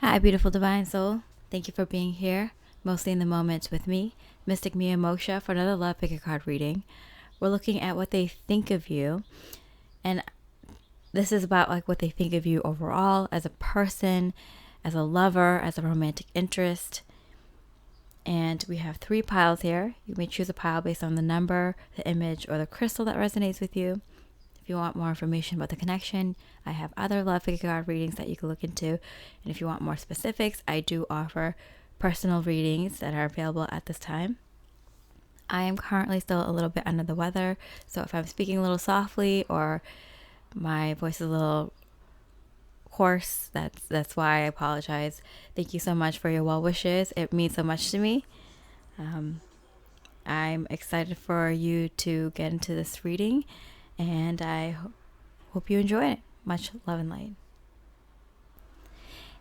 Hi, beautiful divine soul. Thank you for being here, mostly in the moment with me, Mystic Mia Moksha, for another Love Pick a Card reading. We're looking at what they think of you, and this is about like what they think of you overall as a person, as a lover, as a romantic interest. And we have 3 piles here. You may choose a pile based on the number, the image, or the crystal that resonates with you. If you want more information about the connection, I have other Love Pick a Card readings that you can look into. And if you want more specifics, I do offer personal readings that are available at this time. I am currently still a little bit under the weather, so if I'm speaking a little softly or my voice is a little hoarse, that's why I apologize. Thank you so much for your well wishes. It means so much to me. I'm excited for you to get into this reading, and I hope you enjoy it. Much love and light.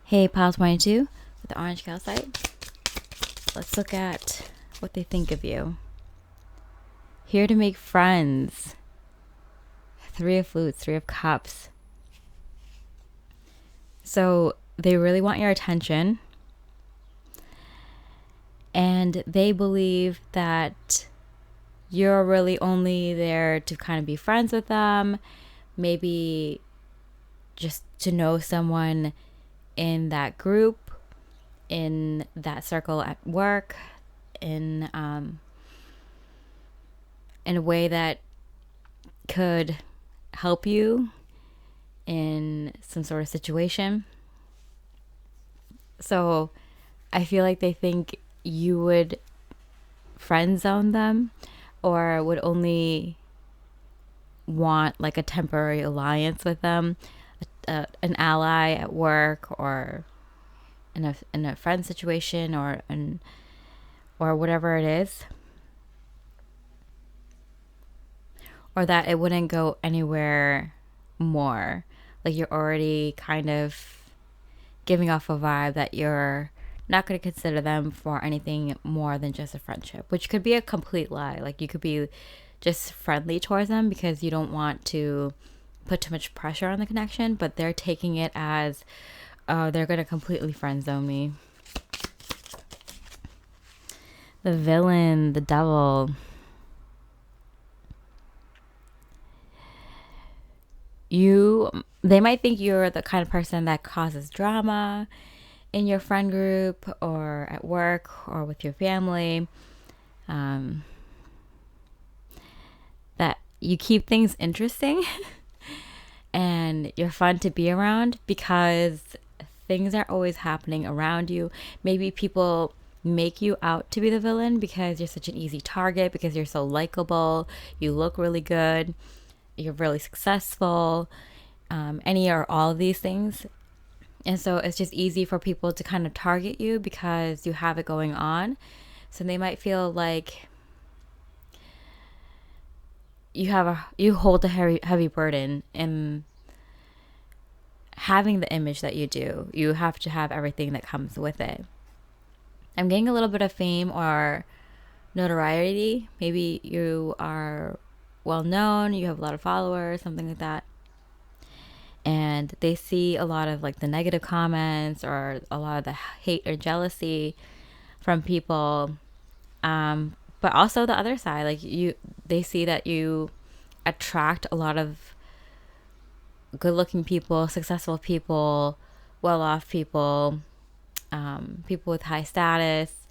Hey, Pile 22 with the orange calcite. Let's look at what they think of you. Here to make friends. 3 of Flutes, 3 of Cups. So they really want your attention. And they believe that you're really only there to kind of be friends with them. Maybe just to know someone in that group, in that circle at work, in a way that could help you in some sort of situation. So I feel like they think you would friend zone them or would only want like a temporary alliance with them, an ally at work or in a friend situation or whatever it is, or that it wouldn't go anywhere more. Like you're already kind of giving off a vibe that you're not going to consider them for anything more than just a friendship, which could be a complete lie. Like you could be just friendly towards them because you don't want to put too much pressure on the connection, but they're taking it as, oh, they're going to completely friend zone me. The villain, the devil. They might think you're the kind of person that causes drama in your friend group or at work or with your family. That you keep things interesting and you're fun to be around because things are always happening around you. Maybe people make you out to be the villain because you're such an easy target, because you're so likable, you look really good, you're really successful, any or all of these things. And so it's just easy for people to kind of target you because you have it going on. So they might feel like you hold a heavy burden in having the image that you do. You have to have everything that comes with it. I'm getting a little bit of fame or notoriety. Maybe you are well known, you have a lot of followers, something like that. And they see a lot of like the negative comments or a lot of the hate or jealousy from people. But also the other side, like they see that you attract a lot of good looking people, successful people, well off people, people with high status,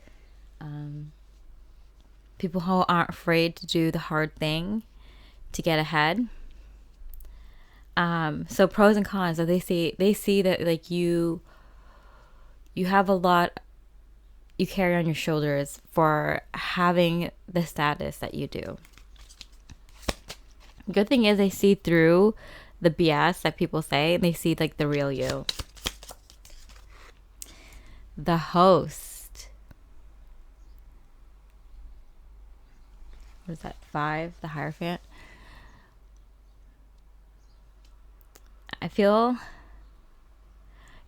people who aren't afraid to do the hard thing to get ahead. So pros and cons. So they see that like you have a lot you carry on your shoulders for having the status that you do. Good thing is they see through the BS that people say, and they see like the real you. The Host. What is that? 5, the Hierophant. I feel,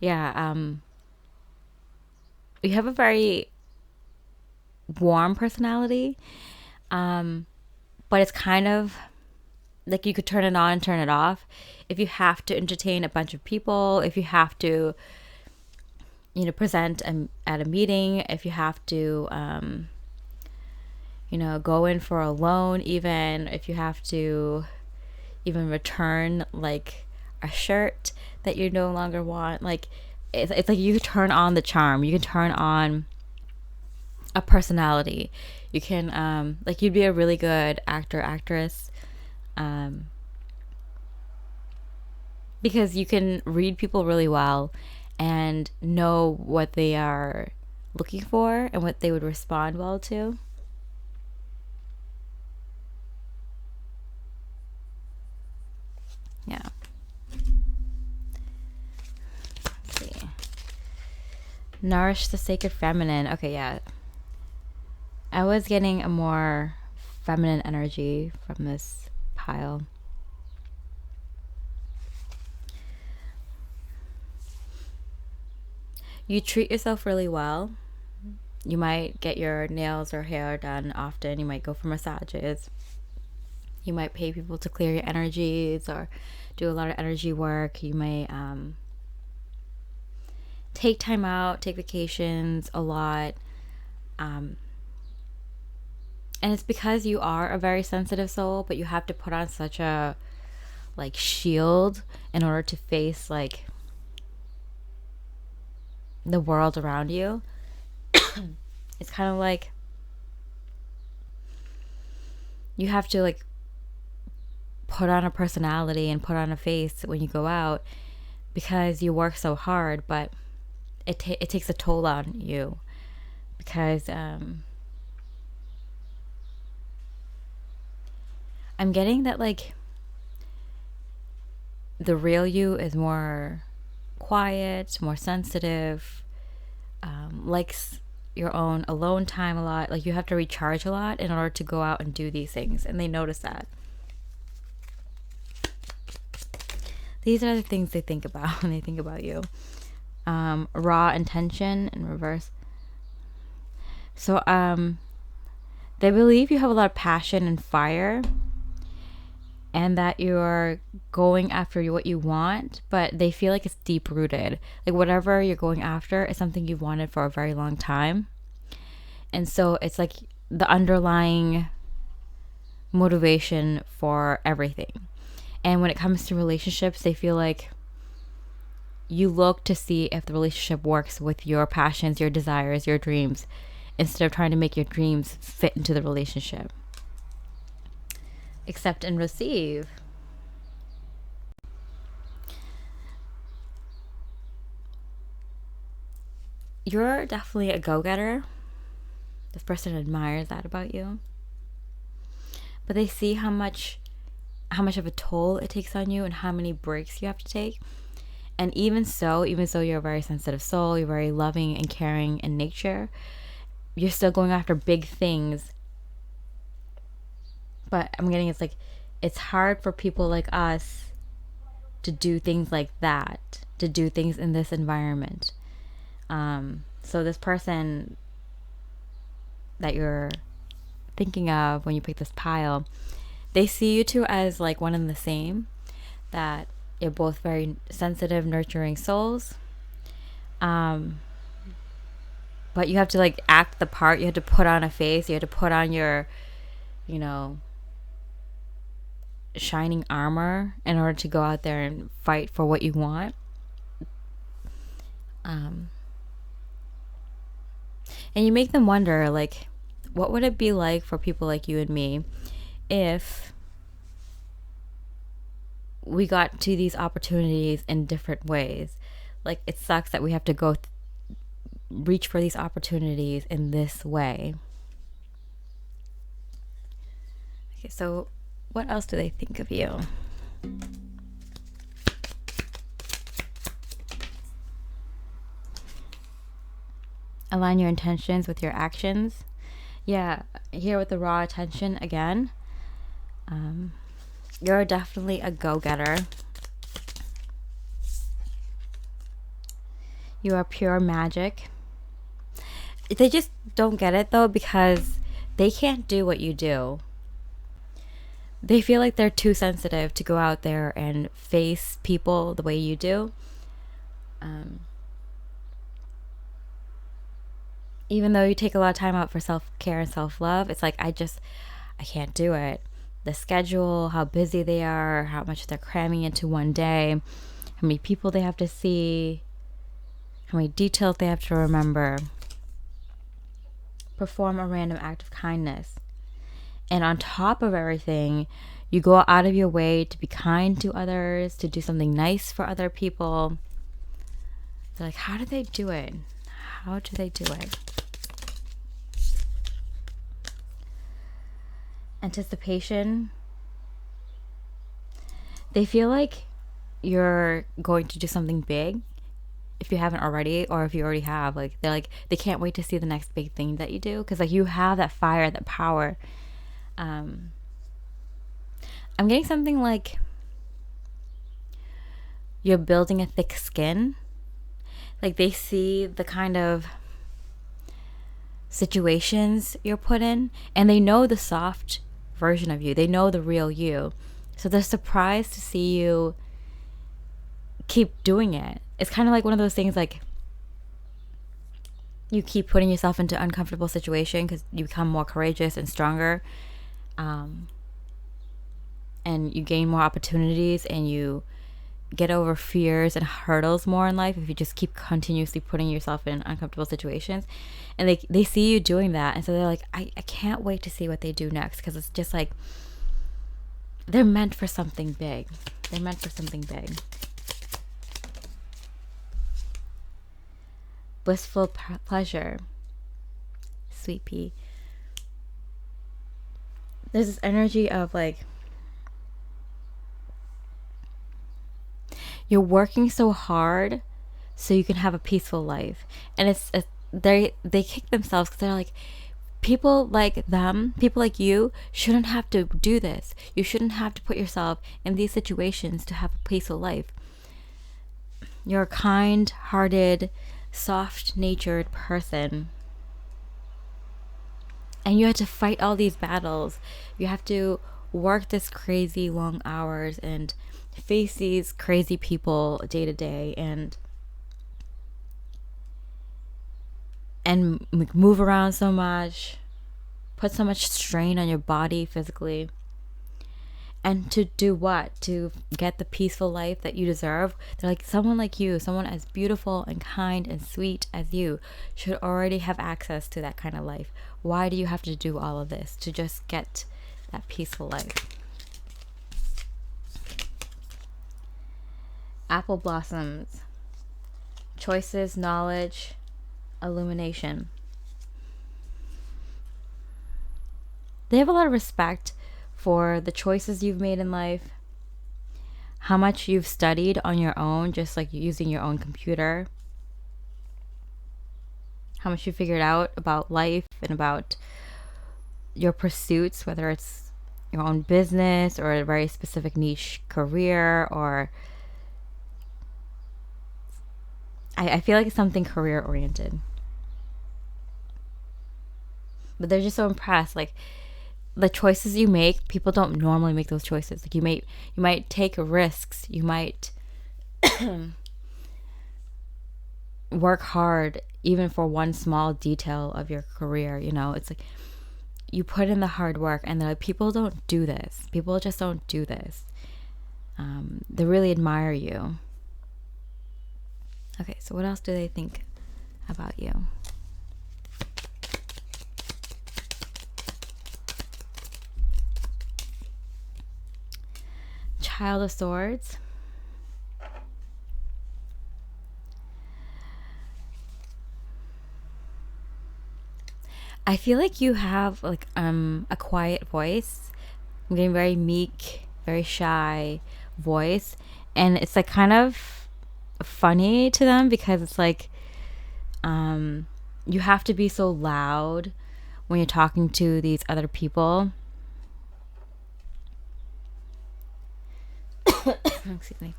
yeah, you have a very warm personality, but it's kind of like you could turn it on and turn it off. If you have to entertain a bunch of people, if you have to present at a meeting, if you have to, go in for a loan, even if you have to even return like a shirt that you no longer want. Like it's like you turn on the charm. You can turn on a personality. You can like you'd be a really good actor, actress, because you can read people really well and know what they are looking for and what they would respond well to. Yeah. Let's see. Nourish the sacred feminine. Okay, yeah. I was getting a more feminine energy from this pile. You treat yourself really well. You might get your nails or hair done often. You might go for massages. You might pay people to clear your energies or do a lot of energy work. You may take time out, take vacations a lot. And it's because you are a very sensitive soul, but you have to put on such a like shield in order to face like the world around you. It's kind of like you have to like put on a personality and put on a face when you go out because you work so hard, but it takes a toll on you because I'm getting that like the real you is more quiet, more sensitive, likes your own alone time a lot. Like you have to recharge a lot in order to go out and do these things, and they notice that. These are the things they think about when they think about you. Raw intention in reverse. So they believe you have a lot of passion and fire, and that you're going after what you want, but they feel like it's deep rooted. Like whatever you're going after is something you've wanted for a very long time. And so it's like the underlying motivation for everything. And when it comes to relationships, they feel like you look to see if the relationship works with your passions, your desires, your dreams, instead of trying to make your dreams fit into the relationship. Accept and receive. You're definitely a go-getter. This person admires that about you. But they see how much of a toll it takes on you and how many breaks you have to take. And even though you're a very sensitive soul, you're very loving and caring in nature, you're still going after big things. But I'm getting it's hard for people like us to do things like that, to do things in this environment. So this person that you're thinking of when you pick this pile, they see you two as like one and the same, that you're both very sensitive, nurturing souls. But you have to like act the part. You have to put on a face. You have to put on your, shining armor in order to go out there and fight for what you want. And you make them wonder, like, what would it be like for people like you and me if we got to these opportunities in different ways? Like, it sucks that we have to reach for these opportunities in this way. Okay, so what else do they think of you? Align your intentions with your actions. Yeah, here with the raw attention again. You're definitely a go-getter. You are pure magic. They just don't get it though, because they can't do what you do. They feel like they're too sensitive to go out there and face people the way you do. even though you take a lot of time out for self-care and self-love, it's like I can't do it. The schedule, how busy they are, how much they're cramming into one day, how many people they have to see, how many details they have to remember. Perform a random act of kindness. And on top of everything, you go out of your way to be kind to others, to do something nice for other people. They're like, how do they do it? How do they do it? Anticipation. They feel like you're going to do something big if you haven't already, or if you already have. Like they're like, they can't wait to see the next big thing that you do, because like you have that fire, that power. I'm getting something like you're building a thick skin. Like they see the kind of situations you're put in, and they know the soft version of you. They know the real you. So they're surprised to see you keep doing it. It's kind of like one of those things, like you keep putting yourself into uncomfortable situation because you become more courageous and stronger, and you gain more opportunities, and you get over fears and hurdles more in life if you just keep continuously putting yourself in uncomfortable situations. And they see you doing that, and so they're like, I can't wait to see what they do next, because it's just like they're meant for something big. They're meant for something big. Blissful pleasure. Sweet pea. There's this energy of like, you're working so hard so you can have a peaceful life. And they kick themselves because they're like, people like them, people like you shouldn't have to do this. You shouldn't have to put yourself in these situations to have a peaceful life. You're a kind-hearted, soft-natured person, and you have to fight all these battles. You have to work this crazy long hours and face these crazy people day to day, and move around so much, put so much strain on your body physically. And to do what? To get the peaceful life that you deserve. They're like, someone like you, someone as beautiful and kind and sweet as you should already have access to that kind of life. Why do you have to do all of this to just get that peaceful life? Apple blossoms. Choices, knowledge, illumination. They have a lot of respect for the choices you've made in life, how much you've studied on your own, just like using your own computer, how much you figured out about life and about your pursuits, whether it's your own business or a very specific niche career, or I feel like it's something career oriented. But they're just so impressed. Like, the choices you make, people don't normally make those choices. Like, you might take risks. You might work hard even for one small detail of your career. You know, it's like you put in the hard work, and they're like, people don't do this. People just don't do this. They really admire you. Okay, so what else do they think about you? Child of Swords. I feel like you have like a quiet voice. I'm getting very meek, very shy voice, and it's like kind of funny to them because it's like you have to be so loud when you're talking to these other people. Excuse me.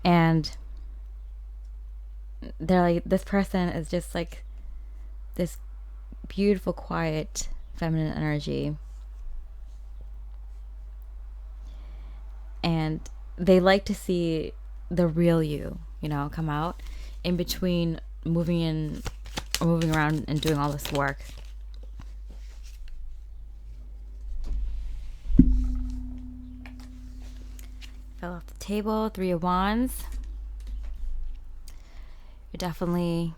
And they're like, this person is just like this beautiful, quiet, feminine energy. And they like to see the real you, you know, come out in between moving in or moving around and doing all this work. Fell off the table. 3 of Wands. You definitely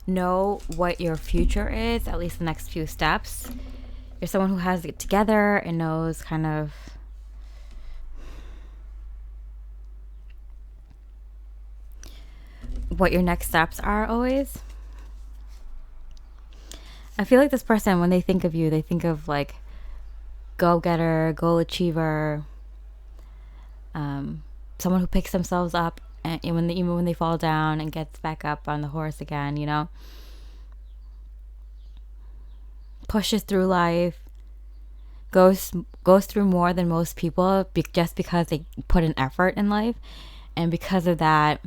know what your future is, at least the next few steps. You're someone who has it together and knows kind of what your next steps are always. I feel like this person, when they think of you, they think of like go-getter, goal achiever, someone who picks themselves up and even when they fall down and gets back up on the horse again, you know, pushes through life, goes through more than most people just because they put an effort in life, and because of that,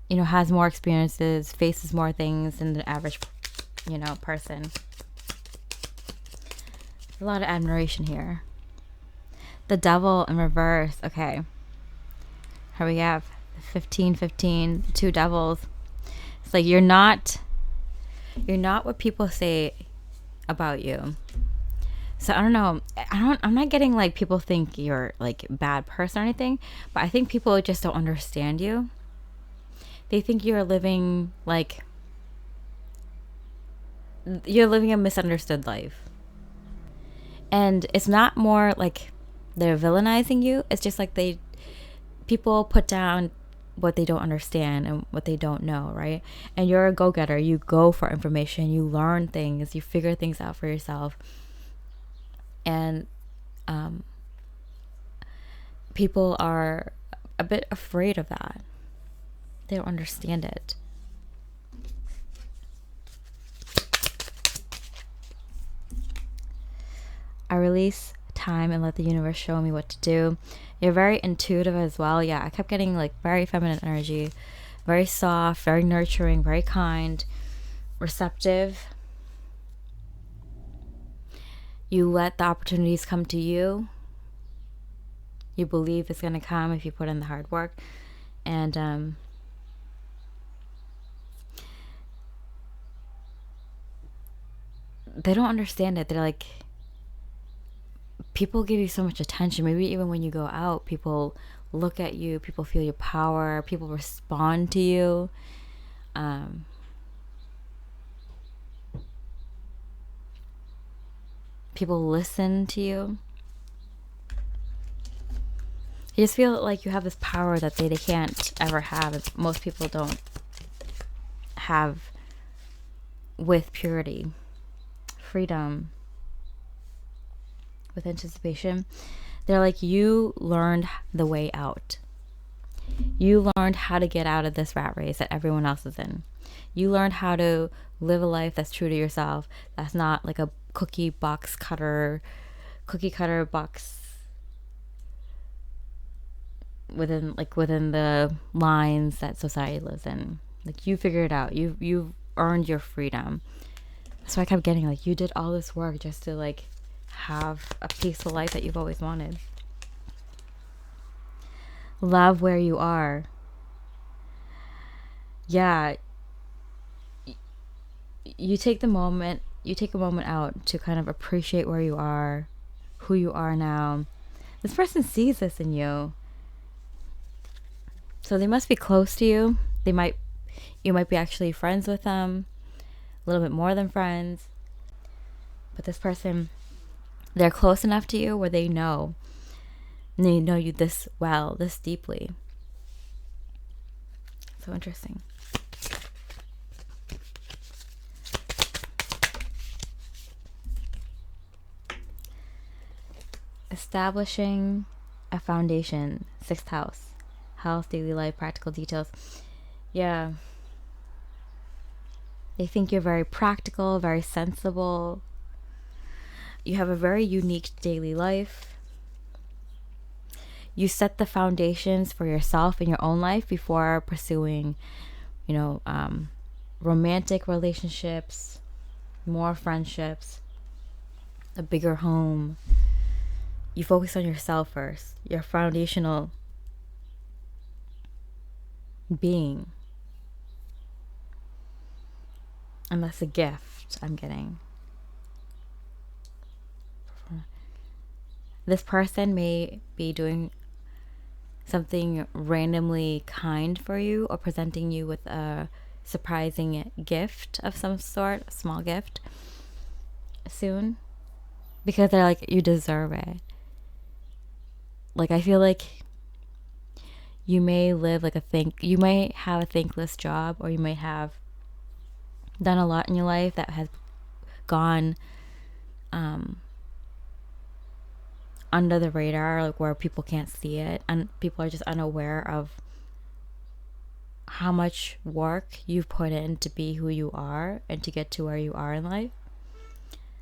you know, has more experiences, faces more things than the average, you know, person. A lot of admiration here. The Devil in reverse. Okay. Here we have 15, 2 devils. It's like you're not what people say about you. So I don't know. I'm not getting like people think you're like a bad person or anything, but I think people just don't understand you. They think you're living a misunderstood life. And it's not more like they're villainizing you. It's just like people put down what they don't understand and what they don't know, right? And you're a go-getter. You go for information. You learn things. You figure things out for yourself. And people are a bit afraid of that. They don't understand it. I release time and let the universe show me what to do. You're very intuitive as well. Yeah, I kept getting like very feminine energy, very soft, very nurturing, very kind, receptive. You let the opportunities come to you. You believe it's going to come if you put in the hard work. And they don't understand it. They're like, people give you so much attention. Maybe even when you go out, people look at you, people feel your power, people respond to you. People listen to you. You just feel like you have this power that they can't ever have. Most people don't have with purity, freedom, with anticipation. They're like, you learned the way out. You learned how to get out of this rat race that everyone else is in. You learned how to live a life that's true to yourself. That's not like a cookie cutter box within the lines that society lives in. Like, you figured it out. You've earned your freedom. So I kept getting like, you did all this work just to like have a peaceful life that you've always wanted. Love where you are. Yeah. You take a moment out to kind of appreciate where you are, who you are now. This person sees this in you. So they must be close to you. You might be actually friends with them, a little bit more than friends. But this person, they're close enough to you where they know you this well, this deeply. So interesting. Establishing a foundation, 6th house, health, daily life, practical details. Yeah. They think you're very practical, very sensible. You have a very unique daily life. You set the foundations for yourself in your own life before pursuing, romantic relationships, more friendships, a bigger home. You focus on yourself first, your foundational being. And that's a gift I'm getting. This person may be doing something randomly kind for you or presenting you with a surprising gift of some sort, a small gift, soon, because they're like, you deserve it. Like, I feel like you may live like you may have a thankless job, or you may have done a lot in your life that has gone under the radar, like where people can't see it, and people are just unaware of how much work you've put in to be who you are and to get to where you are in life.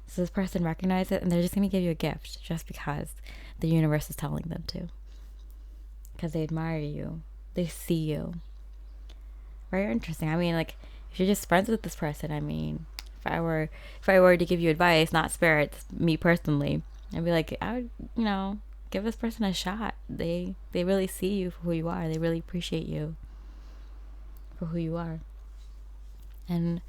So this person recognizes it, and they're just going to give you a gift just because the universe is telling them to, because they admire you, they see you. Very interesting. I mean, like, if you're just friends with this person, I mean, if I were to give you advice, not spirits, me personally, I'd be like, I would, give this person a shot. They really see you for who you are. They really appreciate you for who you are. And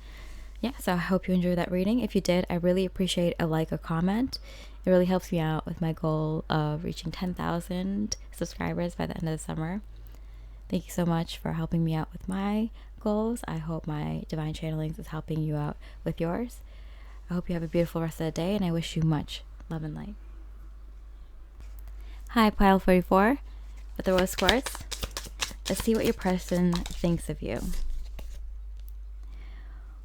yeah, so I hope you enjoyed that reading. If you did, I really appreciate a like or comment. It really helps me out with my goal of reaching 10,000 subscribers by the end of the summer. Thank you so much for helping me out with my goals. I hope my divine channelings is helping you out with yours. I hope you have a beautiful rest of the day, and I wish you much love and light. Hi, Pile 44 with the Rose Quartz. Let's see what your person thinks of you.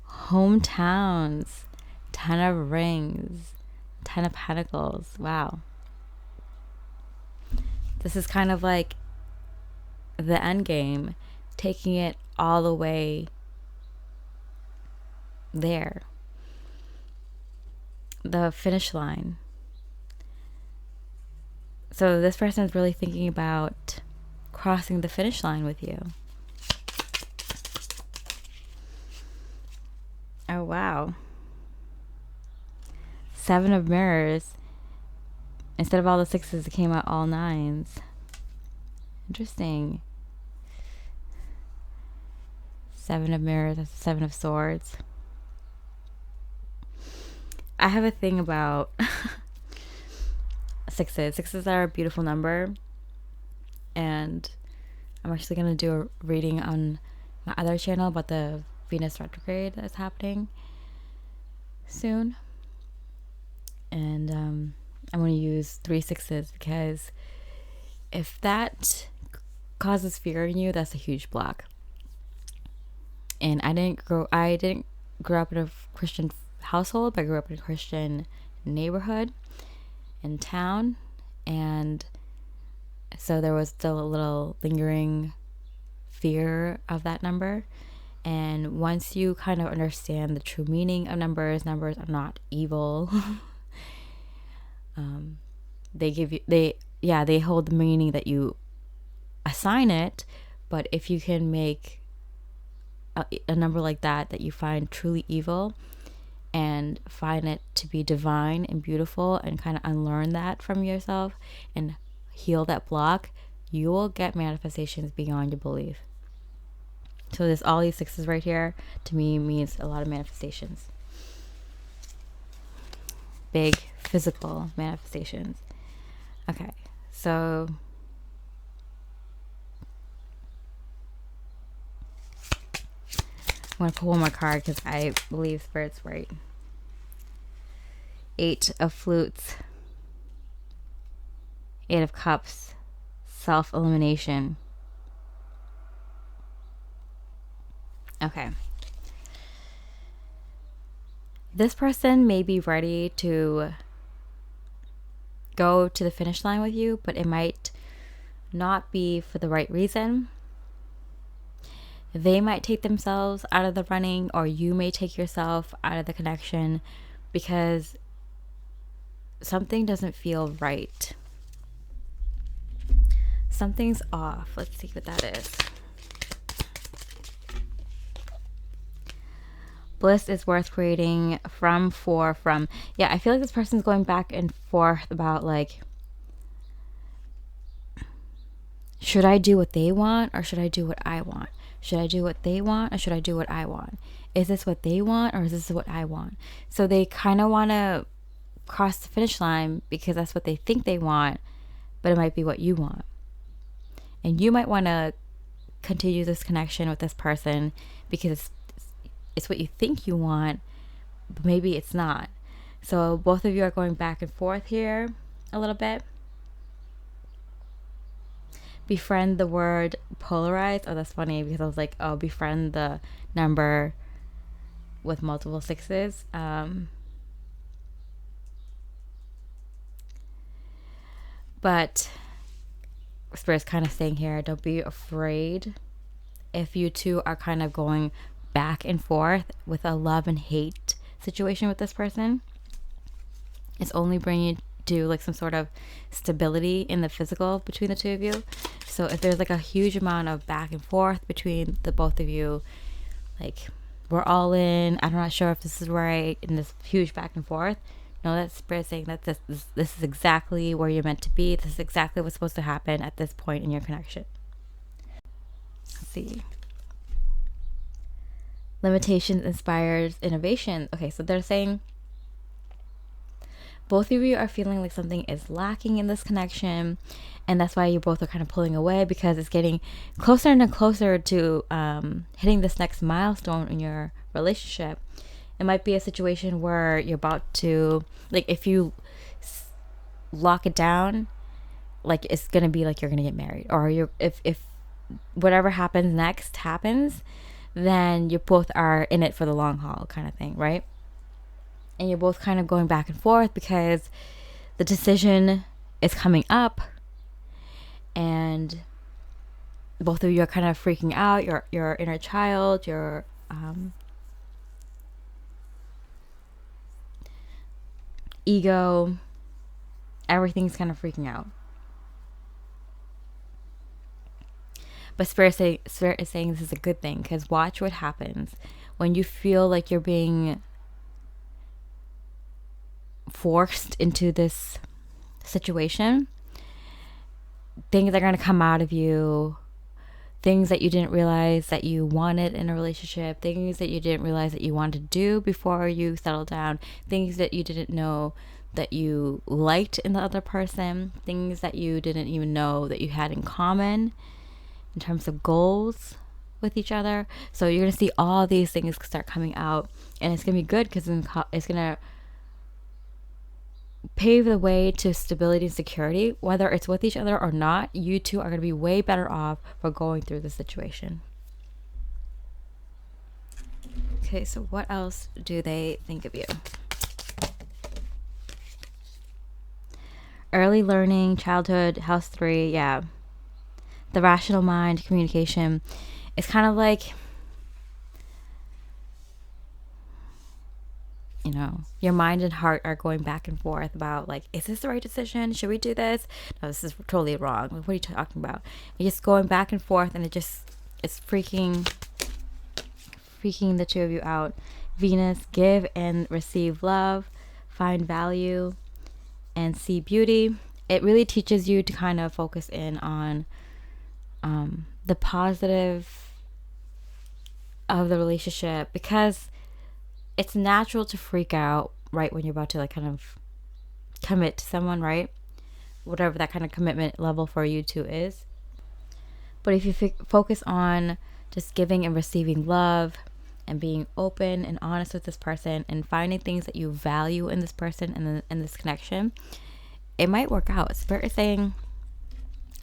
Hometowns, 10 of Rings, 10 of Pentacles. Wow. This is kind of like the end game, taking it all the way there. The finish line. So this person is really thinking about crossing the finish line with you. Oh, wow. 7 of Mirrors. Instead of all the 6s, it came out all 9s. Interesting. 7 of Mirrors, that's 7 of Swords. I have a thing about 6s. 6s are a beautiful number. And I'm actually going to do a reading on my other channel about the Venus retrograde that's happening soon. And I'm going to use 3 6s, because if that causes fear in you, that's a huge block. And I didn't grow up in a Christian household, but I grew up in a Christian neighborhood in town, and so there was still a little lingering fear of that number. And once you kind of understand the true meaning of numbers are not evil. They hold the meaning that you assign it. But if you can make a number like that you find truly evil, and find it to be divine and beautiful, and kind of unlearn that from yourself and heal that block, you will get manifestations beyond your belief. So there's all these 6s right here, to me, means a lot of manifestations. Big physical manifestations. Okay, so I'm going to pull one more card because I believe Spirit's right. 8 of Flutes. 8 of Cups. Self-elimination. Okay. This person may be ready to go to the finish line with you, but it might not be for the right reason. They might take themselves out of the running, or you may take yourself out of the connection, because something doesn't feel right. Something's off. Let's see what that is. Bliss is worth creating from. Yeah, I feel like this person's going back and forth about, like, should I do what they want or should I do what I want? Should I do what they want or should I do what I want? Is this what they want or is this what I want? So they kind of want to cross the finish line because that's what they think they want, but it might be what you want. And you might want to continue this connection with this person because it's what you think you want, but maybe it's not. So both of you are going back and forth here a little bit. Befriend the word polarized. Oh, that's funny because I was like, oh, befriend the number with multiple sixes. But Spirit's kind of saying here, don't be afraid if you two are kind of going back and forth with a love and hate situation with this person. It's only bringing you like some sort of stability in the physical between the two of you. So if there's like a huge amount of back and forth between the both of you, like we're all in, I'm not sure if this is right, in this huge back and forth, know that Spirit saying that this is exactly where you're meant to be. This is exactly what's supposed to happen at this point in your connection. Let's see. Limitations inspires innovation. Okay, so they're saying both of you are feeling like something is lacking in this connection, and that's why you both are kind of pulling away because it's getting closer and closer to hitting this next milestone in your relationship. It might be a situation where you're about to, like, if you lock it down, like it's gonna be like you're gonna get married, or if whatever happens next happens, then you both are in it for the long haul kind of thing, right? And you're both kind of going back and forth because the decision is coming up and both of you are kind of freaking out. Your inner child, your ego, everything's kind of freaking out. But Spirit is saying this is a good thing, because watch what happens when you feel like you're being forced into this situation. Things are going to come out of you, things that you didn't realize that you wanted in a relationship, things that you didn't realize that you wanted to do before you settled down, things that you didn't know that you liked in the other person, things that you didn't even know that you had in common in terms of goals with each other. So you're going to see all these things start coming out, and it's going to be good because it's going to pave the way to stability and security. Whether it's with each other or not, you two are going to be way better off for going through the situation. Okay, so what else do they think of you? Early learning, childhood, house 3, yeah. The rational mind, communication. It's kind of like, you know, your mind and heart are going back and forth about, like, is this the right decision? Should we do this? No, this is totally wrong. Like, what are you talking about? You're just going back and forth, and it's freaking the two of you out. Venus, give and receive love, find value, and see beauty. It really teaches you to kind of focus in on the positive of the relationship, because it's natural to freak out right when you're about to, like, kind of commit to someone, right? Whatever that kind of commitment level for you two is. But if you focus on just giving and receiving love and being open and honest with this person and finding things that you value in this person and in this connection, it might work out. Spirit is saying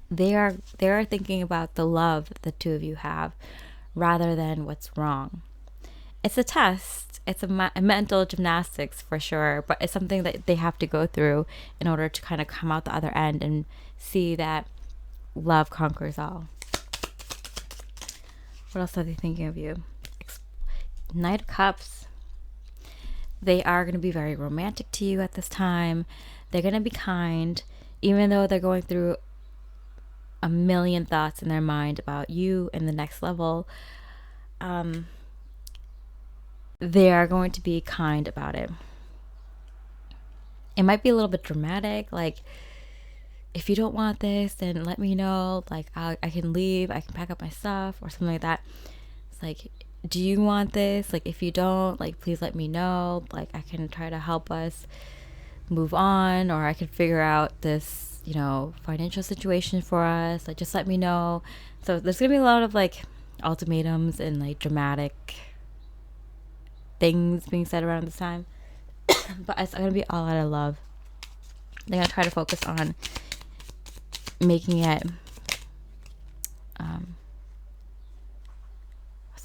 they are thinking about the love that the two of you have rather than what's wrong. It's a test. It's a mental gymnastics for sure, but it's something that they have to go through in order to kind of come out the other end and see that love conquers all. What else are they thinking of you? Knight of Cups. They are going to be very romantic to you at this time. They're going to be kind, even though they're going through a million thoughts in their mind about you and the next level. They are going to be kind about it. It might be a little bit dramatic, like if you don't want this, then let me know. Like, I can leave. I can pack up my stuff or something like that. It's like, do you want this? Like, if you don't, like, please let me know. Like, I can try to help us move on, or I can figure out this, financial situation for us. Like, just let me know. So there's gonna be a lot of like ultimatums and like dramatic things being said around this time. But it's gonna be all out of love. They're gonna try to focus on making it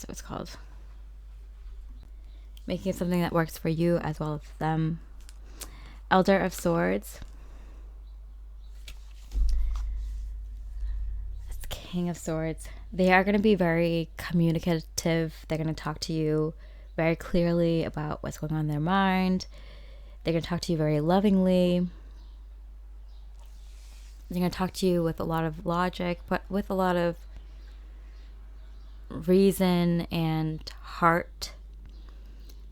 what's it called? Making it something that works for you as well as them. Elder of Swords. It's King of Swords. They are going to be very communicative. They're going to talk to you very clearly about what's going on in their mind. They're going to talk to you very lovingly. They're going to talk to you with a lot of logic, but with a lot of reason and heart.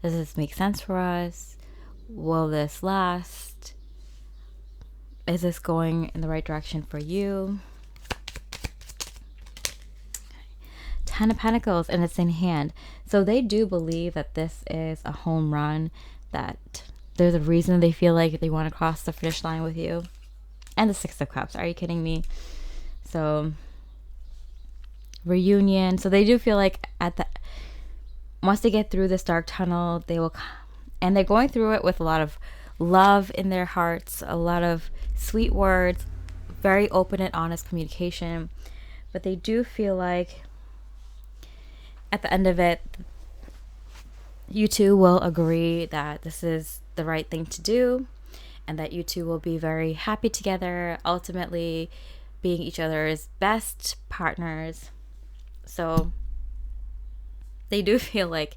Does this make sense for us? Will this last? Is this going in the right direction for you? Ten of Pentacles, and it's in hand. So they do believe that this is a home run, that there's a reason they feel like they want to cross the finish line with you. And the Six of Cups. Are you kidding me? So, reunion. So they do feel like once they get through this dark tunnel, they will, and they're going through it with a lot of love in their hearts, a lot of sweet words, very open and honest communication. But they do feel like at the end of it, you two will agree that this is the right thing to do, and that you two will be very happy together, ultimately being each other's best partners. So they do feel like,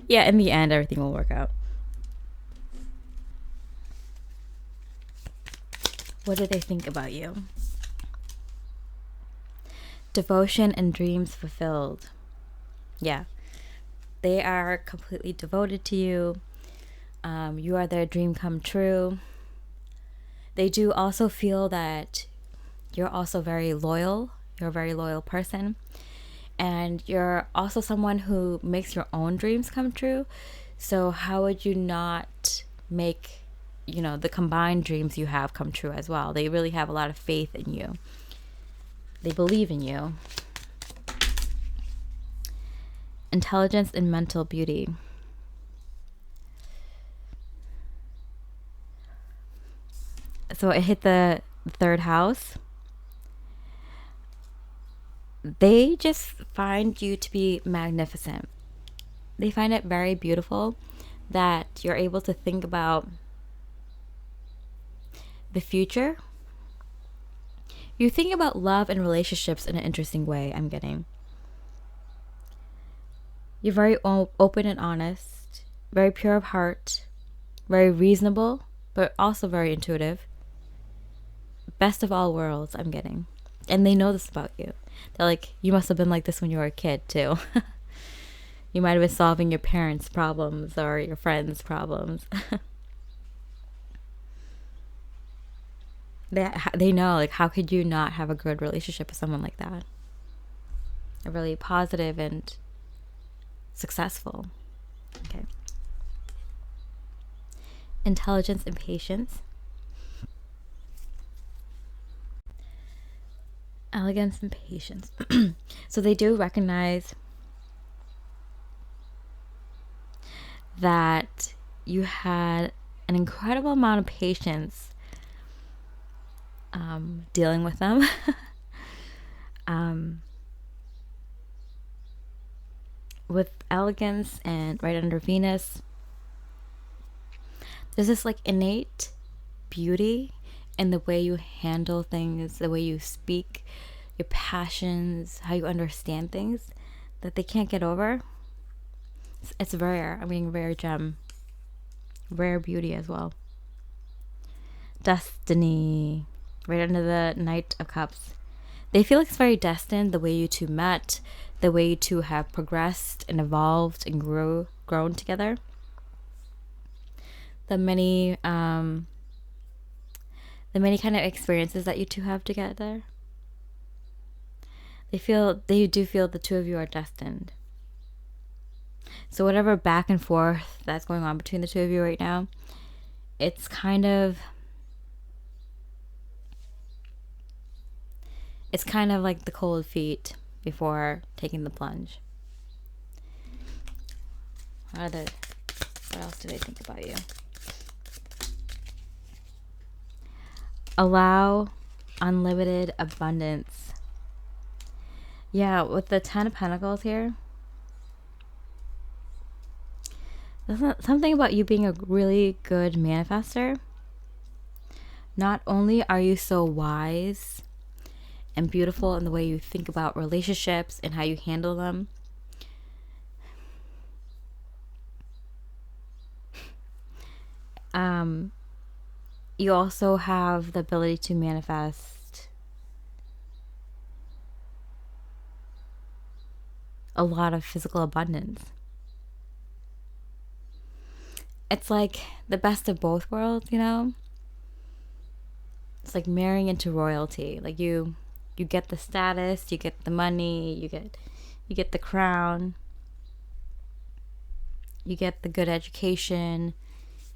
yeah, in the end, everything will work out. What do they think about you? Devotion and dreams fulfilled. Yeah. They are completely devoted to you. You are their dream come true. They do also feel that you're also very loyal. You're a very loyal person. And you're also someone who makes your own dreams come true. So how would you not make, the combined dreams you have come true as well? They really have a lot of faith in you. They believe in you. Intelligence and mental beauty. So it hit the third house. They just find you to be magnificent. They find it very beautiful that you're able to think about the future. You think about love and relationships in an interesting way, I'm getting. You're very open and honest, very pure of heart, very reasonable, but also very intuitive. Best of all worlds, I'm getting. And they know this about you. They're like, you must have been like this when you were a kid too. You might have been solving your parents' problems or your friends' problems. They know, like, how could you not have a good relationship with someone like that? A really positive and successful. Okay. Intelligence and patience. Elegance and patience. So they do recognize that you had an incredible amount of patience dealing with them. With elegance and right under Venus, there's this like innate beauty in the way you handle things, the way you speak, your passions, how you understand things that they can't get over. It's rare. I mean, rare gem. Rare beauty as well. Destiny. Right under the Knight of Cups. They feel like it's very destined, the way you two met, the way you two have progressed and evolved and grown together. The the many kind of experiences that you two have together. They do feel the two of you are destined. So whatever back and forth that's going on between the two of you right now, it's kind of like the cold feet before taking the plunge. What else do they think about you? Allow unlimited abundance. Yeah, with the 10 of Pentacles here, there's something about you being a really good manifester. Not only are you so wise and beautiful in the way you think about relationships and how you handle them, you also have the ability to manifest a lot of physical abundance. It's like the best of both worlds, you know? It's like marrying into royalty. Like you get the status, you get the money, you get the crown, you get the good education,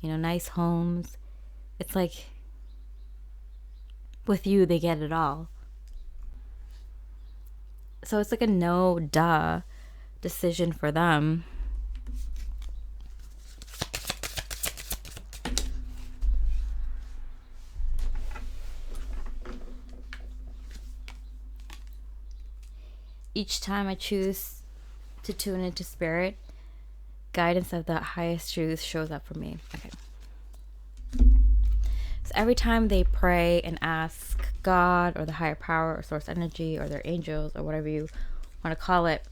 nice homes. It's like with you, they get it all. So it's like a no duh decision for them. Each time I choose to tune into spirit, guidance of the highest truth shows up for me. Okay. So every time they pray and ask God or the higher power or source energy or their angels or whatever you want to call it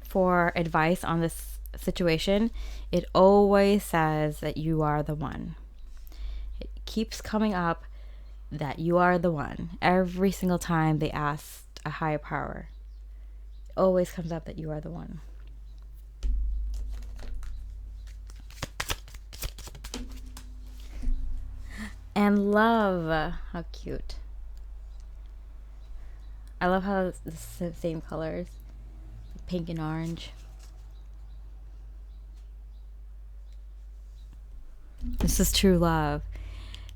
for advice on this situation, it always says that you are the one. It keeps coming up that you are the one. Every single time they ask a higher power, it always comes up that you are the one. And love, how cute. I love how it's the same colors, pink and orange. This is true love.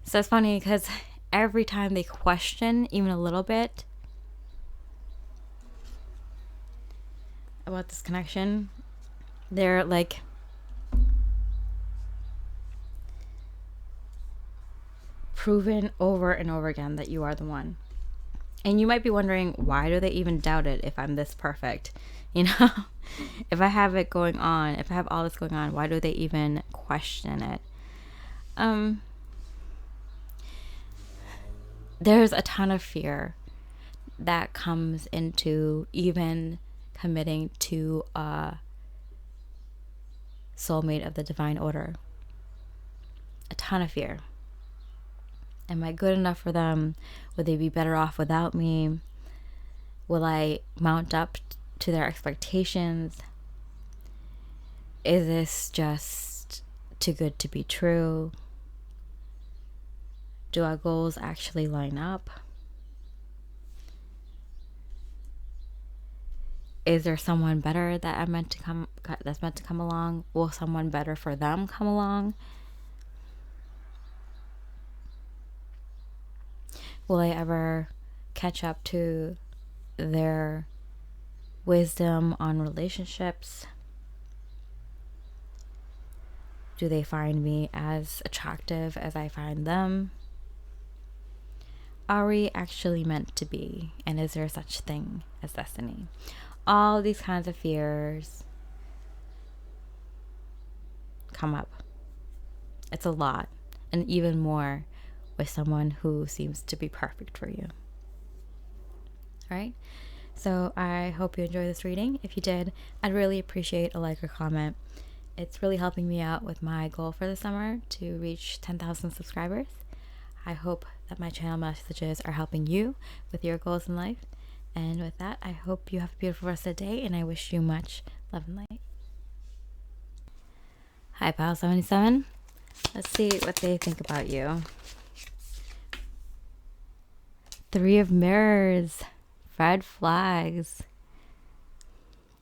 So it's funny because every time they question even a little bit about this connection, they're like proven over and over again that you are the one. And you might be wondering, why do they even doubt it if I'm this perfect? If I have it going on, if I have all this going on, why do they even question it? There's a ton of fear that comes into even committing to a soulmate of the divine order. A ton of fear. Am I good enough for them? Would they be better off without me? Will I mount up to their expectations? Is this just too good to be true? Do our goals actually line up? Is there someone better that's meant to come along? Will someone better for them come along? Will I ever catch up to their wisdom on relationships? Do they find me as attractive as I find them? Are we actually meant to be? And is there such thing as destiny? All these kinds of fears come up. It's a lot, and even more with someone who seems to be perfect for you. All right? So I hope you enjoyed this reading. If you did, I'd really appreciate a like or comment. It's really helping me out with my goal for the summer to reach 10,000 subscribers. I hope that my channel messages are helping you with your goals in life. And with that, I hope you have a beautiful rest of the day, and I wish you much love and light. Hi, Pal 77. Let's see what they think about you. Three of Mirrors. Red flags.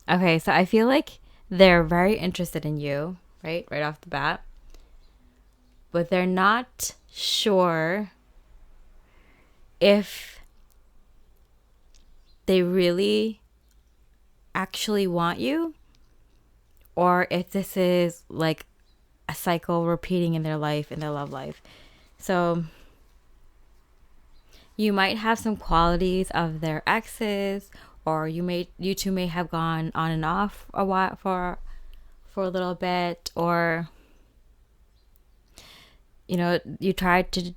Okay, so I feel like they're very interested in you, right? Right off the bat. But they're not sure if they really actually want you, or if this is like a cycle repeating in their life, in their love life. So you might have some qualities of their exes, or you two may have gone on and off a while for a little bit, or you tried to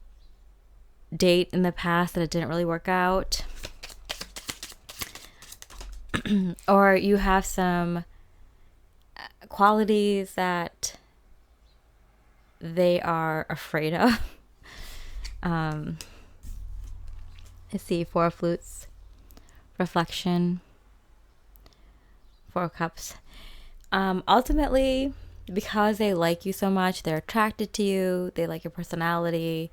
date in the past and it didn't really work out. Or you have some qualities that they are afraid of. Let's see, Four of Flutes, reflection, Four of Cups. Ultimately, because they like you so much, they're attracted to you, they like your personality,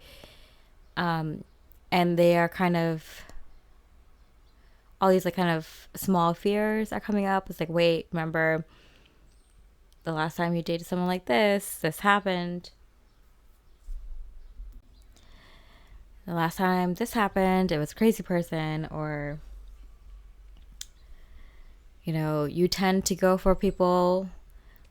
and they are kind of, all these like kind of small fears are coming up. It's like, wait, remember the last time you dated someone like this happened. The last time this happened, it was a crazy person. Or, you tend to go for people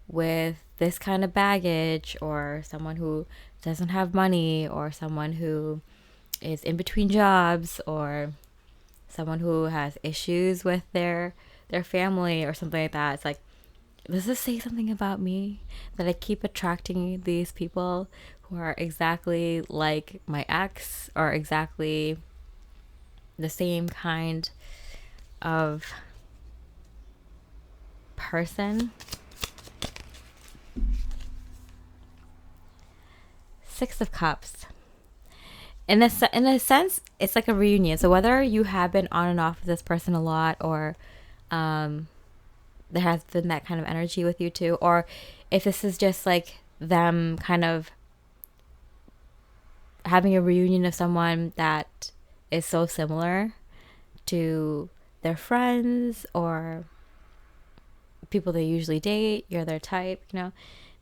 with this kind of baggage, or someone who doesn't have money, or someone who is in between jobs, or someone who has issues with their family or something like that. It's like, does this say something about me that I keep attracting these people who are exactly like my ex, or exactly the same kind of person? Six of Cups. In a sense, it's like a reunion. So whether you have been on and off with this person a lot, or there has been that kind of energy with you too, or if this is just like them kind of having a reunion of someone that is so similar to their friends or people they usually date, you're their type,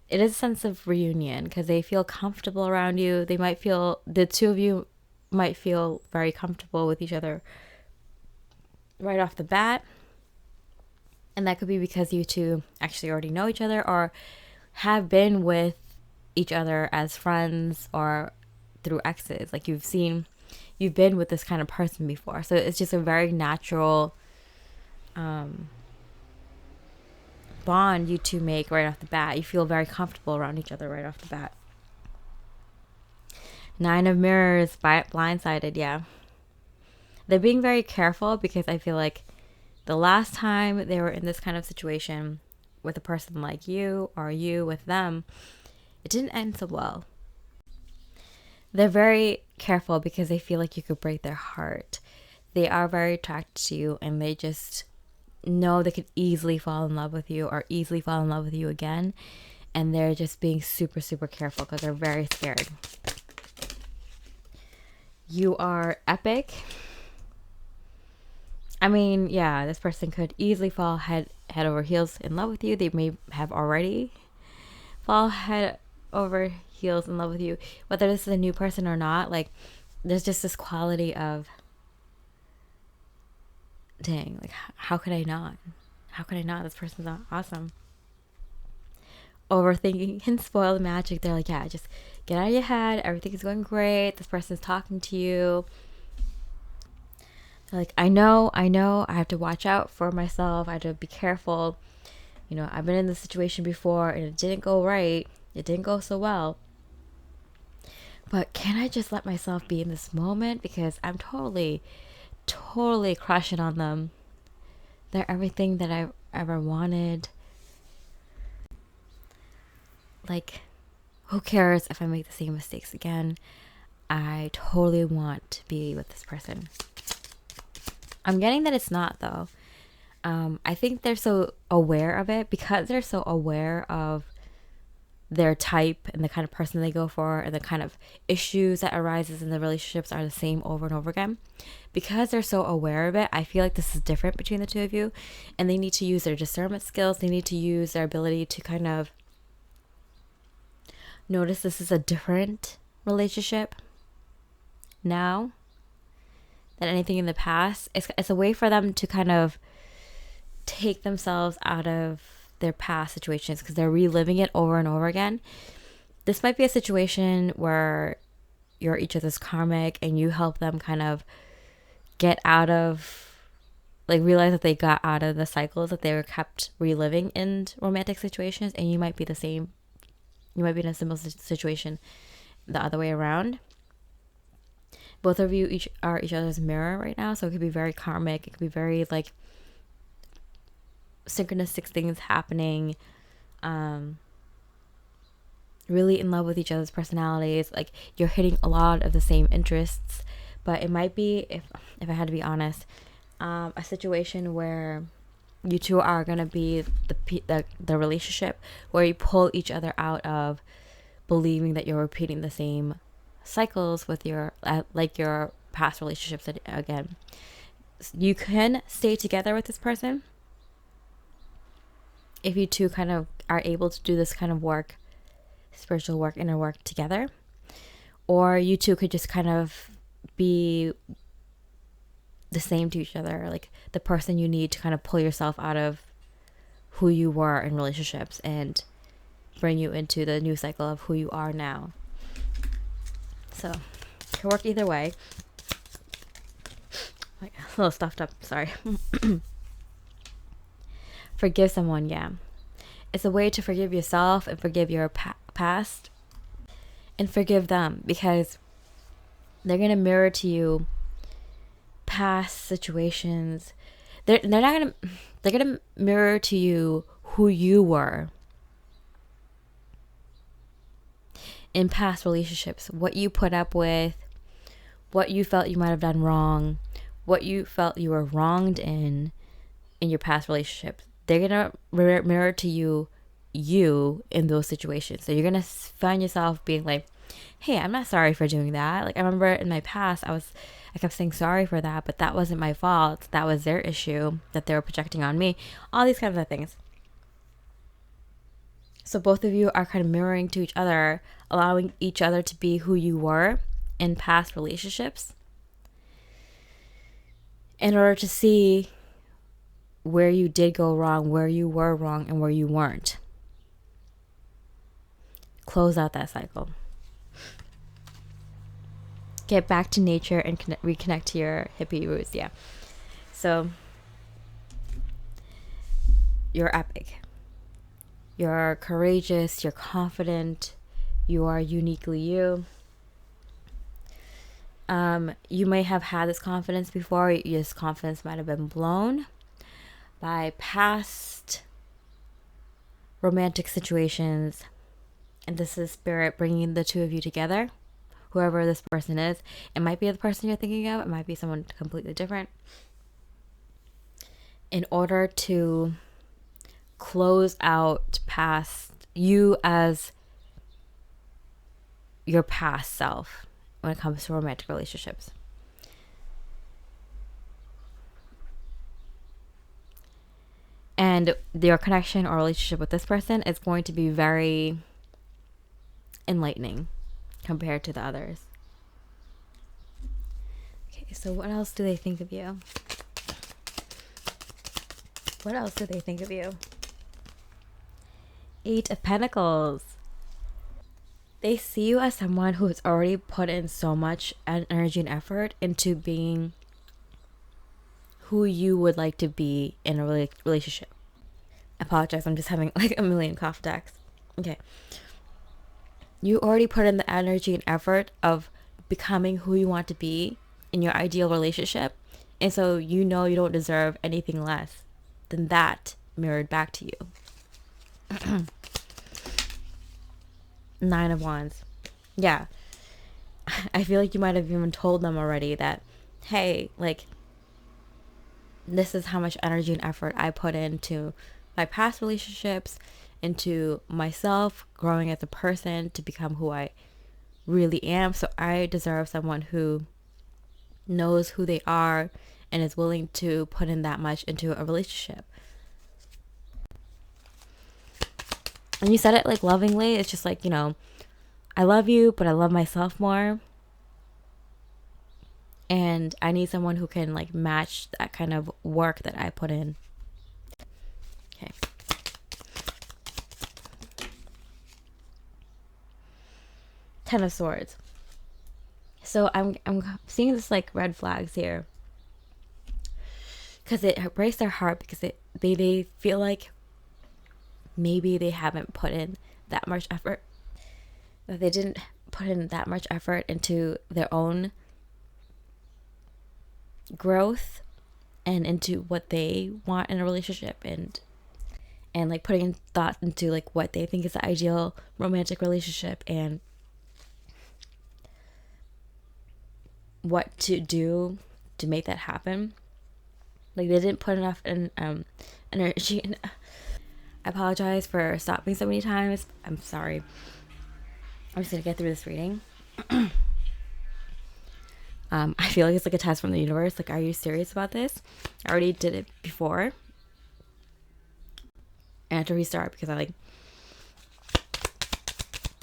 it is a sense of reunion because they feel comfortable around you. The two of you might feel very comfortable with each other right off the bat. And that could be because you two actually already know each other, or have been with each other as friends, or through exes. Like you've been with this kind of person before. So it's just a very natural bond you two make right off the bat. You feel very comfortable around each other right off the bat. Nine of Mirrors, blindsided, yeah. They're being very careful because I feel like the last time they were in this kind of situation with a person like you, or you with them, it didn't end so well. They're very careful because they feel like you could break their heart. They are very attracted to you, and they just know they could easily fall in love with you, or easily fall in love with you again. And they're just being super, super careful because they're very scared. You are epic. I mean, yeah, this person could easily fall head over heels in love with you. They may have already fall head over heels in love with you. Whether this is a new person or not, like, there's just this quality of, dang, like, how could I not? How could I not? This person's awesome. Overthinking can spoil the magic. They're like, yeah, just get out of your head. Everything is going great. This person's talking to you. They're like, I know. I have to watch out for myself. I have to be careful. I've been in this situation before and it didn't go right. It didn't go so well. But can I just let myself be in this moment? Because I'm totally crushing on them. They're everything that I ever wanted. Like, who cares if I make the same mistakes again? I totally want to be with this person. I'm getting that it's not, though. I think they're so aware of it, because they're so aware of their type and the kind of person they go for and the kind of issues that arises in the relationships are the same over and over again. Because they're so aware of it, I feel like this is different between the two of you, and they need to use their discernment skills. They need to use their ability to kind of notice this is a different relationship now than anything in the past. It's a way for them to kind of take themselves out of their past situations because they're reliving it over and over again. This might be a situation where you're each other's karmic and you help them kind of get out of, like, realize that they got out of the cycles that they were kept reliving in romantic situations, and you might be the same. You might be in a similar situation the other way around. Both of you are each other's mirror right now, so it could be very karmic. It could be very, like, synchronistic things happening, really in love with each other's personalities. Like, you're hitting a lot of the same interests, but it might be, if I had to be honest, a situation where you two are gonna be the relationship where you pull each other out of believing that you're repeating the same cycles with your your past relationships again. You can stay together with this person if you two kind of are able to do this kind of work, spiritual work, inner work together, or you two could just kind of be the same to each other, like the person you need to kind of pull yourself out of who you were in relationships and bring you into the new cycle of who you are now. So it can work either way. Like, a little stuffed up, sorry. Forgive someone, yeah. It's a way to forgive yourself and forgive your past and forgive them, because they're going to mirror to you past situations. They're going to mirror to you who you were in past relationships, what you put up with, what you felt you might have done wrong, what you felt you were wronged in your past relationships. They're going to mirror to you in those situations. So you're going to find yourself being like, hey, I'm not sorry for doing that. Like, I remember in my past, I kept saying sorry for that, but that wasn't my fault. That was their issue that they were projecting on me. All these kinds of things. So both of you are kind of mirroring to each other, allowing each other to be who you were in past relationships in order to see where you did go wrong, where you were wrong, and where you weren't. Close out that cycle. Get back to nature and reconnect to your hippie roots. Yeah. So you're epic. You're courageous. You're confident. You are uniquely you. You may have had this confidence before. This confidence might have been blown by past romantic situations. And this is spirit bringing the two of you together. Whoever this person is, it might be the person you're thinking of, it might be someone completely different, in order to close out past you as your past self when it comes to romantic relationships. And your connection or relationship with this person is going to be very enlightening compared to the others. Okay, so what else do they think of you? What else do they think of you? 8 of Pentacles. They see you as someone who has already put in so much energy and effort into being who you would like to be in a relationship. I apologize, I'm just having like a million cough attacks. Okay. You already put in the energy and effort of becoming who you want to be in your ideal relationship. And so you know you don't deserve anything less than that mirrored back to you. 9 of Wands. Yeah. I feel like you might have even told them already that, hey, like, this is how much energy and effort I put into my past relationships, into myself, growing as a person to become who I really am. So I deserve someone who knows who they are and is willing to put in that much into a relationship. And you said it like lovingly. It's just like, I love you, but I love myself more. And I need someone who can like match that kind of work that I put in. Okay. Ten of Swords. So I'm seeing this like red flags here, because it breaks their heart, because they feel like maybe they haven't put in that much effort. That they didn't put in that much effort into their own growth and into what they want in a relationship, and like putting thought into like what they think is the ideal romantic relationship and what to do to make that happen. Like they didn't put enough energy in. I apologize for stopping so many times. I'm sorry. I'm just gonna get through this reading. I feel like it's like a test from the universe. Like, are you serious about this? I already did it before. I had to restart because I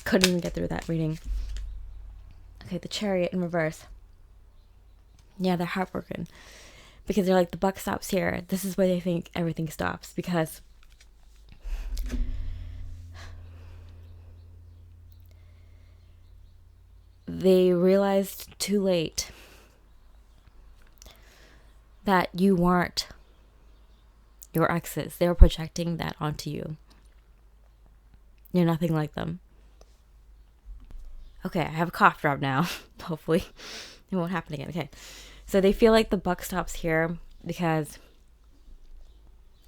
couldn't even get through that reading. Okay, the Chariot in reverse. Yeah, they're heartbroken because they're like, the buck stops here. This is where they think everything stops, because they realized too late that you weren't your exes. They were projecting that onto you. You're nothing like them. Okay, I have a cough drop now. Hopefully it won't happen again. Okay, so they feel like the buck stops here because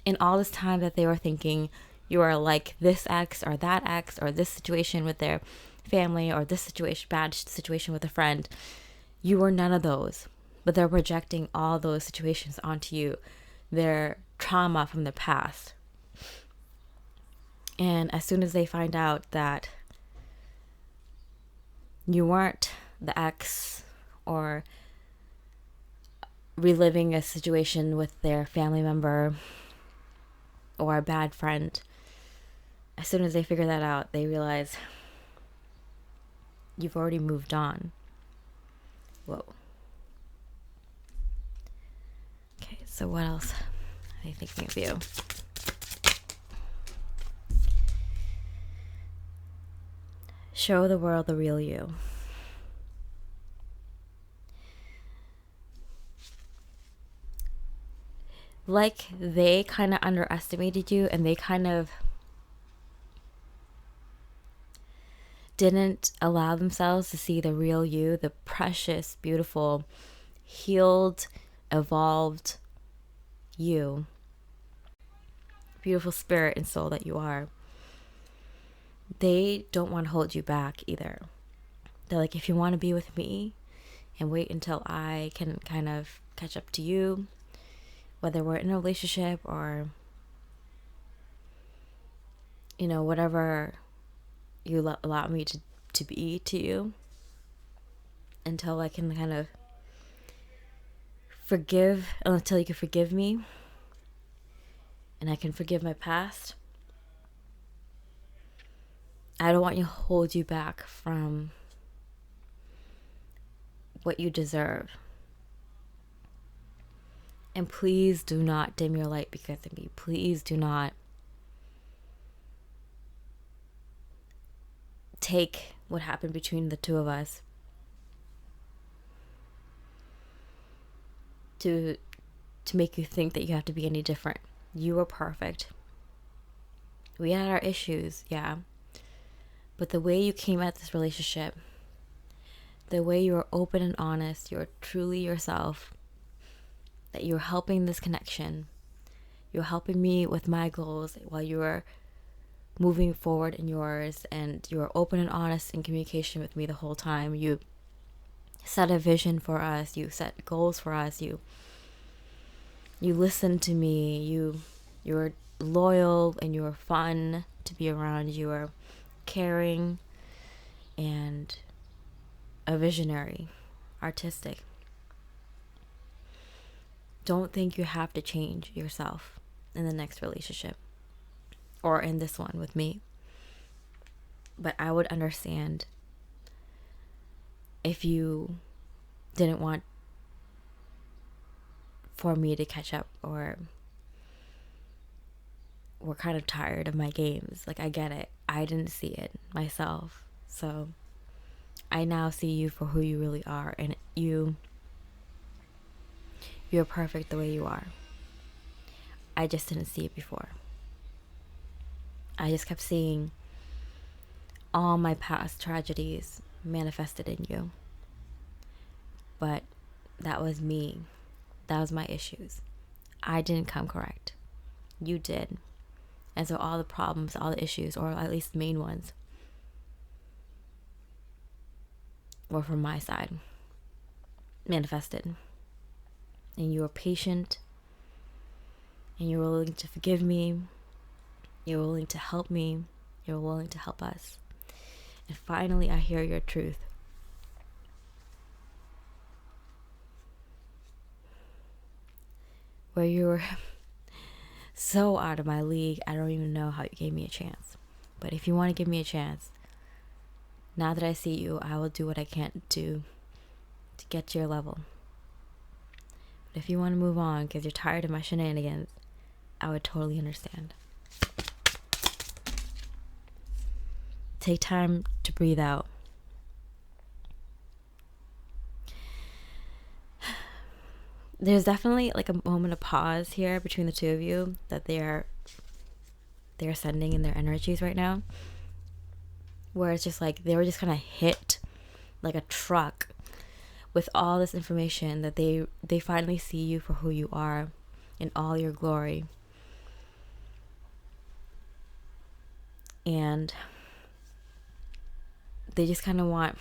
in all this time that they were thinking you are like this ex or that ex, or this situation with their family, or this situation, bad situation with a friend, you were none of those. But they're projecting all those situations onto you, their trauma from the past. And as soon as they find out that you weren't the ex, or reliving a situation with their family member or a bad friend, as soon as they figure that out, they realize you've already moved on. Whoa. Okay, so what else are they thinking of you? Show the world the real you. Like they kind of underestimated you, and they kind of didn't allow themselves to see the real you, the precious, beautiful, healed, evolved you, beautiful spirit and soul that you are. They don't want to hold you back either. They're like, if you want to be with me and wait until I can kind of catch up to you, whether we're in a relationship or, whatever you allow me to be to you, until I can kind of forgive, until you can forgive me and I can forgive my past. I don't want to hold you back from what you deserve. And please do not dim your light because of me. Please do not take what happened between the two of us to make you think that you have to be any different. You were perfect. We had our issues, yeah. But the way you came at this relationship, the way you were open and honest, you were truly yourself, that you were helping this connection, you were helping me with my goals while you were moving forward in yours, and you were open and honest in communication with me the whole time. You set a vision for us, you set goals for us, you listened to me, you were loyal and you were fun to be around. You are caring and a visionary, artistic. Don't think you have to change yourself in the next relationship or in this one with me. But I would understand if you didn't want for me to catch up, or were kind of tired of my games. Like, I get it. I didn't see it myself. So I now see you for who you really are, and you're perfect the way you are. I just didn't see it before. I just kept seeing all my past tragedies manifested in you. But that was me. That was my issues. I didn't come correct. You did. And so all the problems, all the issues, or at least the main ones, were from my side, manifested. And you were patient, and you were willing to forgive me, you were willing to help me, you were willing to help us. And finally, I hear your truth. Where you were so out of my league, I don't even know how you gave me a chance. But if you want to give me a chance, now that I see you, I will do what I can do to get to your level. But if you want to move on because you're tired of my shenanigans, I would totally understand. Take time to breathe out. There's definitely like a moment of pause here between the two of you that they're sending in their energies right now, where it's just like they were just kind of hit like a truck with all this information that they finally see you for who you are in all your glory. And they just kind of want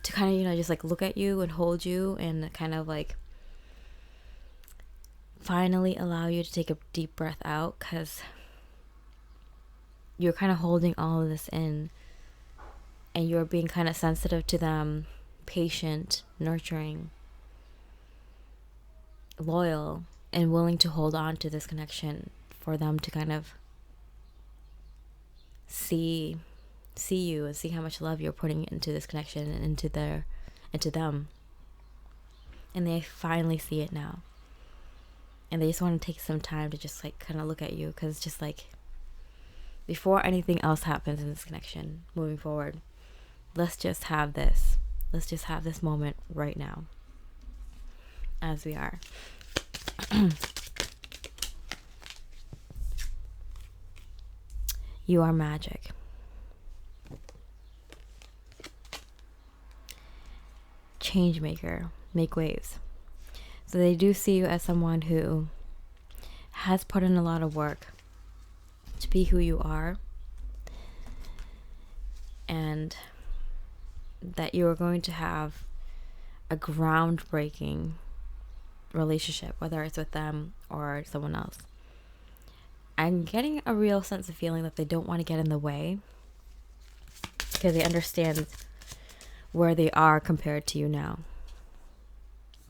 to kind of, just like look at you and hold you and kind of like finally allow you to take a deep breath out, because you're kind of holding all of this in and you're being kind of sensitive to them, patient, nurturing, loyal, and willing to hold on to this connection for them to kind of see you and see how much love you're putting into this connection and into them. And they finally see it now. And they just want to take some time to just like kind of look at you, because it's just like, before anything else happens in this connection moving forward, let's just have this moment right now as we are. You are magic. Change maker. Make waves. So they do see you as someone who has put in a lot of work to be who you are, and that you are going to have a groundbreaking relationship, whether it's with them or someone else. I'm getting a real sense of feeling that they don't want to get in the way, because they understand where they are compared to you now.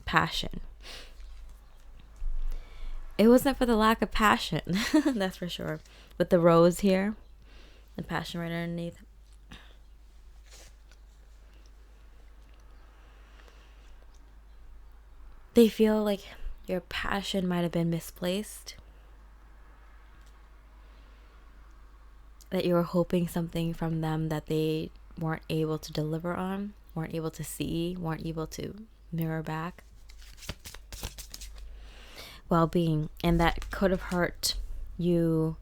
Passion. It wasn't for the lack of passion, that's for sure. With the rose here, the passion right underneath. They feel like your passion might have been misplaced. That you were hoping something from them that they weren't able to deliver on, weren't able to see, weren't able to mirror back. Well-being, and that could have hurt you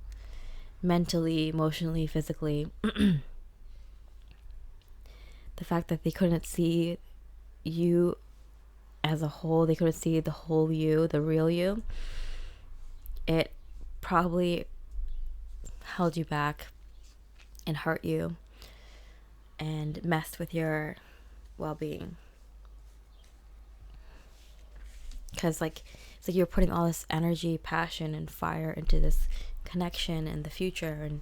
mentally, emotionally, physically. The fact that they couldn't see you as a whole, they couldn't see the whole you, the real you, it probably held you back and hurt you and messed with your well-being. Because it's like you're putting all this energy, passion, and fire into this connection in the future, and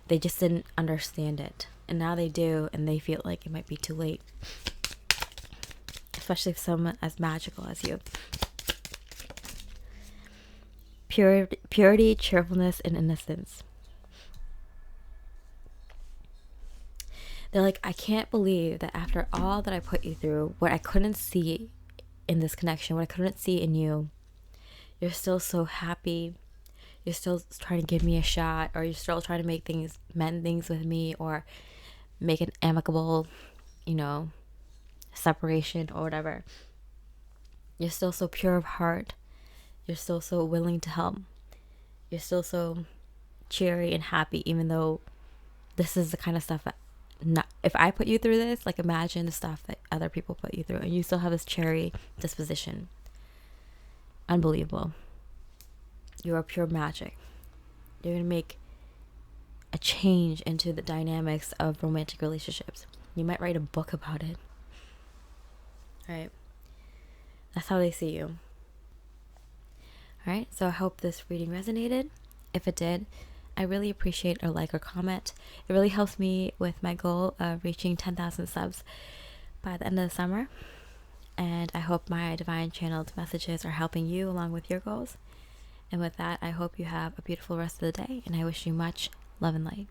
they just didn't understand it. And now they do, and they feel like it might be too late. Especially if someone as magical as you. Purity, cheerfulness, and innocence. They're like, I can't believe that after all that I put you through, what I couldn't see in this connection, what I couldn't see in you, you're still so happy. You're still trying to give me a shot, or you're still trying to mend things with me, or make an amicable, separation or whatever. You're still so pure of heart. You're still so willing to help. You're still so cheery and happy, even though this is the kind of stuff that, if I put you through this, like, imagine the stuff that other people put you through, and you still have this cheery disposition. Unbelievable. You are pure magic. You're going to make a change into the dynamics of romantic relationships. You might write a book about it. Right? That's how they see you. Alright, so I hope this reading resonated. If it did, I really appreciate a like or comment. It really helps me with my goal of reaching 10,000 subs by the end of the summer. And I hope my divine channeled messages are helping you along with your goals. And with that, I hope you have a beautiful rest of the day, and I wish you much love and light.